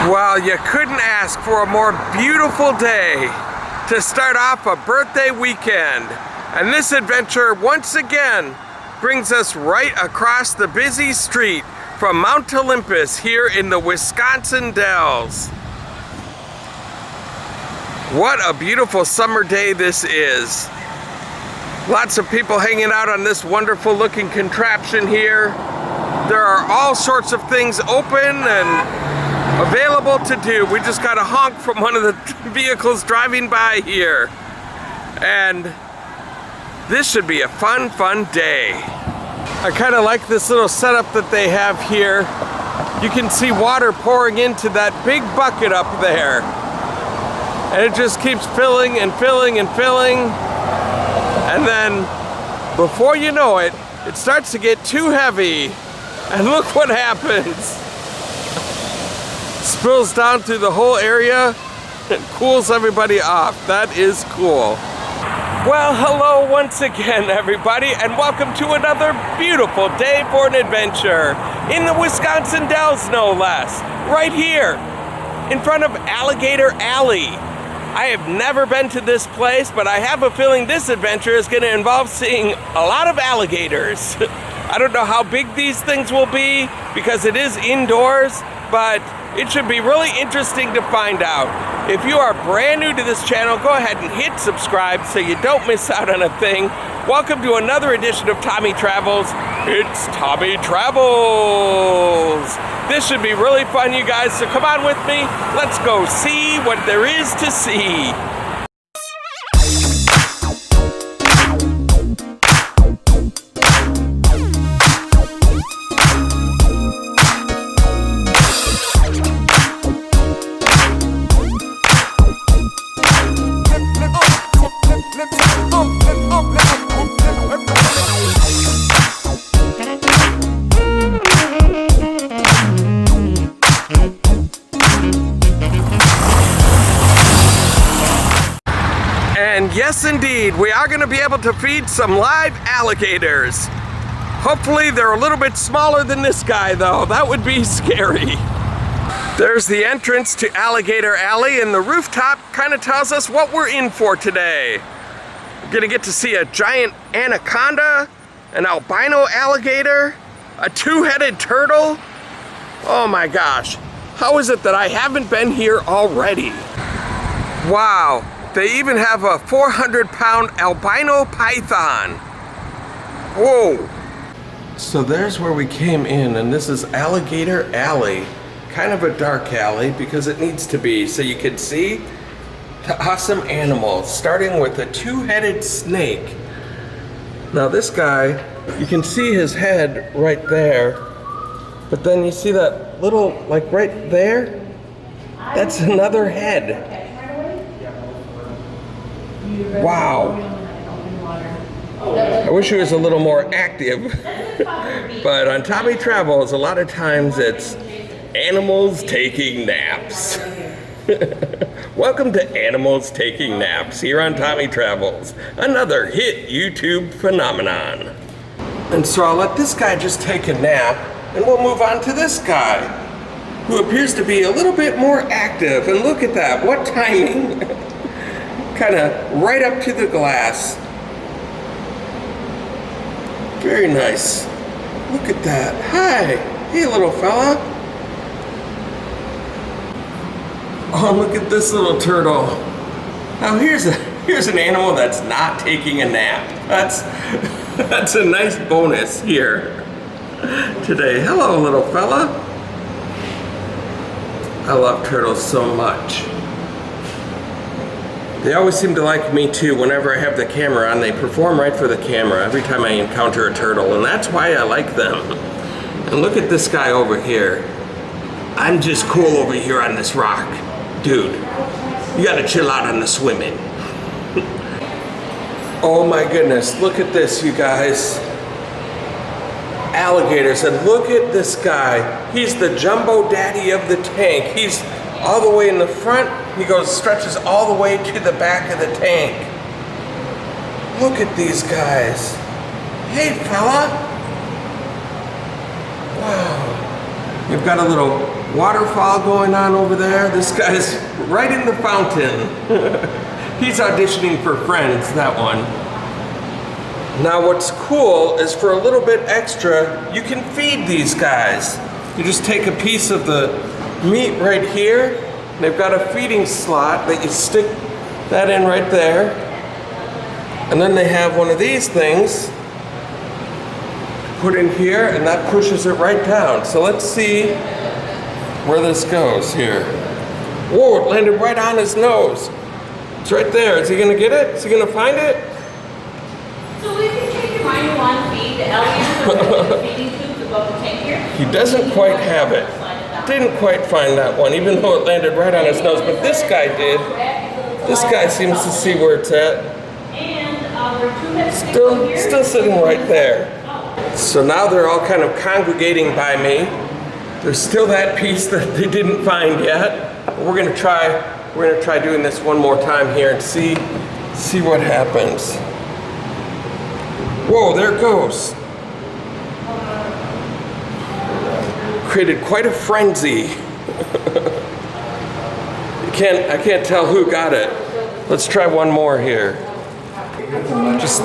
Well, you couldn't ask for a more beautiful day to start off a birthday weekend. And this adventure, once again, brings us right across the busy street from Mount Olympus here in the Wisconsin Dells. What a beautiful summer day this is. Lots of people hanging out on this wonderful looking contraption here. There are all sorts of things open and available to do. We just got a honk from one of the vehicles driving by here. And this should be a fun day. I kind of like this little setup that they have here. You can see water pouring into that big bucket up there. And it just keeps filling and filling and filling. And then, before you know it, it starts to get too heavy. And look what happens. Spills down through the whole area and cools everybody off. That is cool. Well, hello once again, everybody, and welcome to another beautiful day for an adventure in the Wisconsin Dells, no less. Right here, in front of Alligator Alley. I have never been to this place, but I have a feeling this adventure is going to involve seeing a lot of alligators. I don't know how big these things will be because it is indoors, but it should be really interesting to find out. If you are brand new to this channel, go ahead and hit subscribe so you don't miss out on a thing. Welcome to another edition of Tommy Travels. It's Tommy Travels. This should be really fun, you guys, so come on with me. Let's go see what there is to see. And yes, indeed, we are going to be able to feed some live alligators. Hopefully they're a little bit smaller than this guy, though. That would be scary. There's the entrance to Alligator Alley, and the rooftop kind of tells us what we're in for today. We're going to get to see a giant anaconda, an albino alligator, a two-headed turtle. Oh my gosh, how is it that I haven't been here already? Wow. They even have a 400-pound albino python. Whoa. So there's where we came in, and this is Alligator Alley. Kind of a dark alley because it needs to be, so you can see the awesome animals, starting with a two-headed snake. Now this guy, you can see his head right there, but then you see that little, like right there? That's another head. Wow. I wish he was a little more active. But on Tommy Travels, a lot of times it's animals taking naps. Welcome to Animals Taking Naps here on Tommy Travels, another hit YouTube phenomenon. And so I'll let this guy just take a nap, and we'll move on to this guy, who appears to be a little bit more active. And look at that, what timing. Kind of right up to the glass. Very nice. Look at that. Hi. Hey, little fella. Oh, look at this little turtle. Now here's an animal that's not taking a nap. That's a nice bonus here today. Hello, little fella. I love turtles so much. They always seem to like me too. Whenever I have the camera on, they perform right for the camera every time I encounter a turtle, and that's why I like them. And look at this guy over here. I'm just cool over here on this rock. Dude, you gotta chill out on the swimming. Oh my goodness, look at this, you guys. Alligators, and look at this guy. He's the jumbo daddy of the tank. He's all the way in the front. He stretches all the way to the back of the tank. Look at these guys. Hey, fella. Wow. You've got a little waterfall going on over there. This guy's right in the fountain. He's auditioning for Friends, that one. Now what's cool is for a little bit extra, you can feed these guys. You just take a piece of the meat right here. They've got a feeding slot that you stick that in right there. And then they have one of these things put in here, and that pushes it right down. So let's see where this goes here. Whoa, it landed right on his nose. It's right there. Is he gonna get it? Is he gonna find it? So if you change your mind, you want to feed the alligators feeding tubes above the tank here? He doesn't quite have it. Didn't quite find that one, even though it landed right on his nose, but this guy did. This guy seems to see where it's at. Still sitting right there. So now they're all kind of congregating by me. There's still that piece that they didn't find yet. We're gonna try doing this one more time here and see what happens. Whoa, there it goes. Created quite a frenzy. I can't tell who got it. Let's try one more here. Just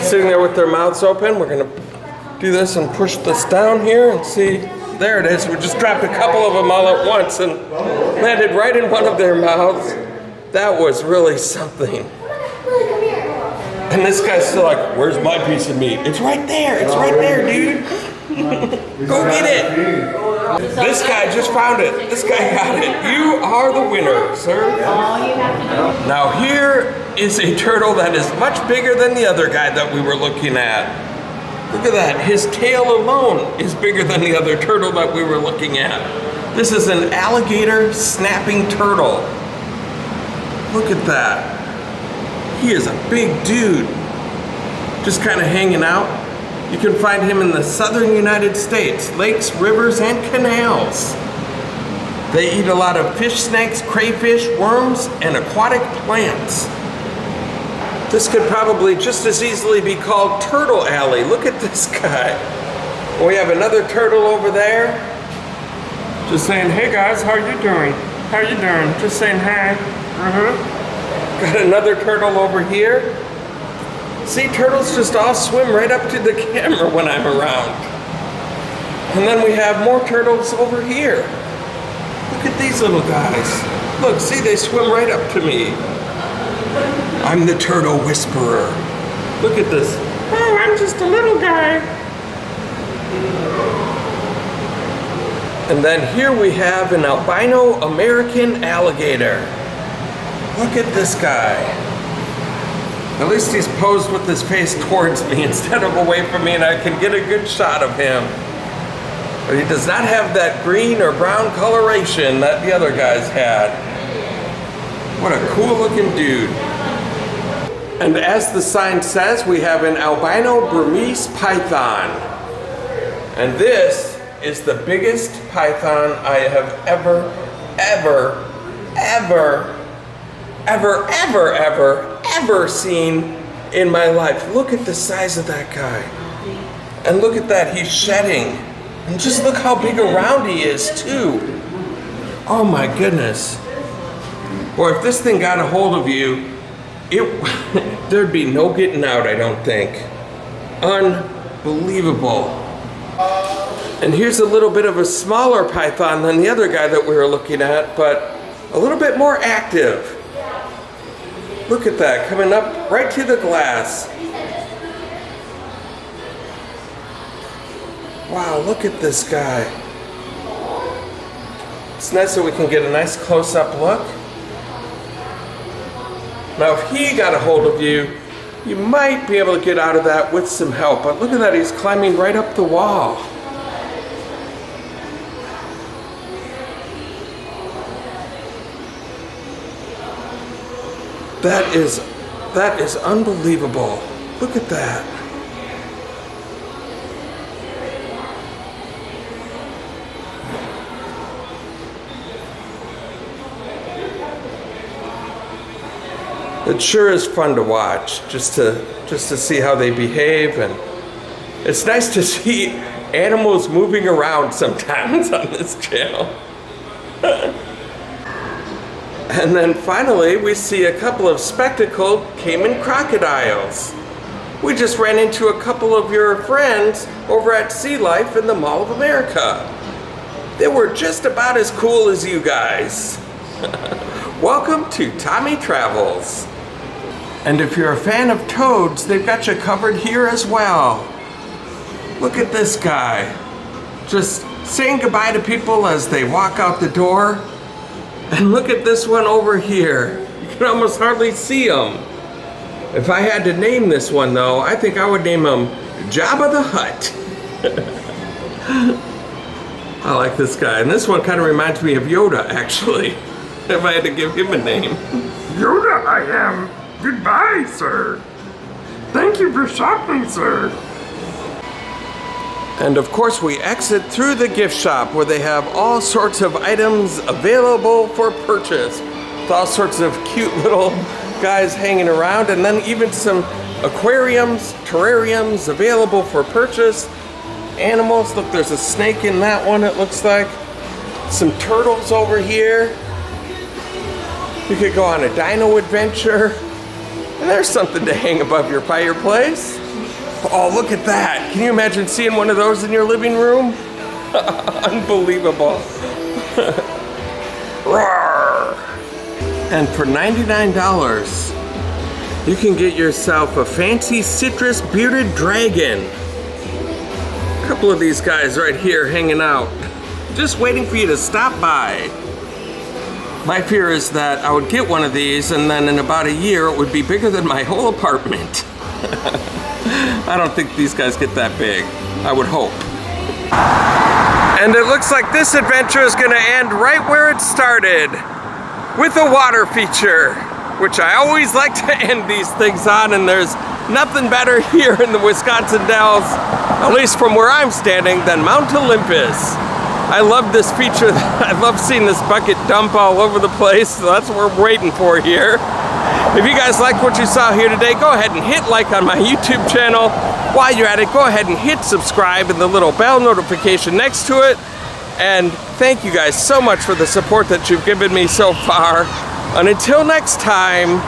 sitting there with their mouths open. We're gonna do this and push this down here and see. There it is. We just dropped a couple of them all at once and landed right in one of their mouths. That was really something. And this guy's still like, where's my piece of meat? It's right there. It's right there, dude. Go get it. This guy just found it. This guy got it. You are the winner, sir. All you have to do. Now here is a turtle that is much bigger than the other guy that we were looking at. Look at that. His tail alone is bigger than the other turtle that we were looking at. This is an alligator snapping turtle. Look at that. He is a big dude. Just kind of hanging out. You can find him in the southern United States, lakes, rivers, and canals. They eat a lot of fish snakes, crayfish, worms, and aquatic plants. This could probably just as easily be called Turtle Alley. Look at this guy. We have another turtle over there. Just saying, hey guys, how are you doing? How are you doing? Just saying hi. Got another turtle over here. See, turtles just all swim right up to the camera when I'm around. And then we have more turtles over here. Look at these little guys. Look, see, they swim right up to me. I'm the turtle whisperer. Look at this. Oh, I'm just a little guy. And then here we have an albino American alligator. Look at this guy. At least he's posed with his face towards me instead of away from me, and I can get a good shot of him. But he does not have that green or brown coloration that the other guys had. What a cool looking dude. And as the sign says, we have an albino Burmese python. And this is the biggest python I have ever seen in my life. Look at the size of that guy. And look at that, he's shedding. And just look how big around he is too. Oh my goodness. Boy, if this thing got a hold of you, there'd be no getting out, I don't think. Unbelievable. And here's a little bit of a smaller python than the other guy that we were looking at, but a little bit more active. Look at that, coming up right to the glass. Wow, look at this guy. It's nice that we can get a nice close-up look. Now, if he got a hold of you, you might be able to get out of that with some help, but look at that, he's climbing right up the wall. That is unbelievable. Look at that. It sure is fun to watch, just to see how they behave, and it's nice to see animals moving around sometimes on this channel. And then finally, we see a couple of spectacled Cayman crocodiles. We just ran into a couple of your friends over at Sea Life in the Mall of America. They were just about as cool as you guys. Welcome to Tommy Travels. And if you're a fan of toads, they've got you covered here as well. Look at this guy. Just saying goodbye to people as they walk out the door. And look at this one over here. You can almost hardly see him. If I had to name this one though, I think I would name him Jabba the Hutt. I like this guy. And this one kind of reminds me of Yoda, actually. If I had to give him a name. Yoda I am. Goodbye, sir. Thank you for shopping, sir. And of course we exit through the gift shop where they have all sorts of items available for purchase. With all sorts of cute little guys hanging around, and then even some aquariums, terrariums available for purchase. Animals, look, there's a snake in that one, it looks like. Some turtles over here. You could go on a dino adventure. And there's something to hang above your fireplace. Oh, look at that. Can you imagine seeing one of those in your living room? Unbelievable. Roar. And for $99, you can get yourself a fancy citrus bearded dragon. A couple of these guys right here hanging out, just waiting for you to stop by. My fear is that I would get one of these and then in about a year it would be bigger than my whole apartment. I don't think these guys get that big. I would hope. And it looks like this adventure is gonna end right where it started, with a water feature, which I always like to end these things on, and there's nothing better here in the Wisconsin Dells, at least from where I'm standing, than Mount Olympus. I love this feature. I love seeing this bucket dump all over the place, so that's what we're waiting for here. If you guys like what you saw here today, go ahead and hit like on my YouTube channel. While you're at it, go ahead and hit subscribe and the little bell notification next to it. And thank you guys so much for the support that you've given me so far. And until next time,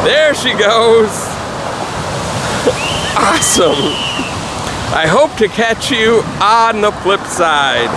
there she goes. Awesome. I hope to catch you on the flip side.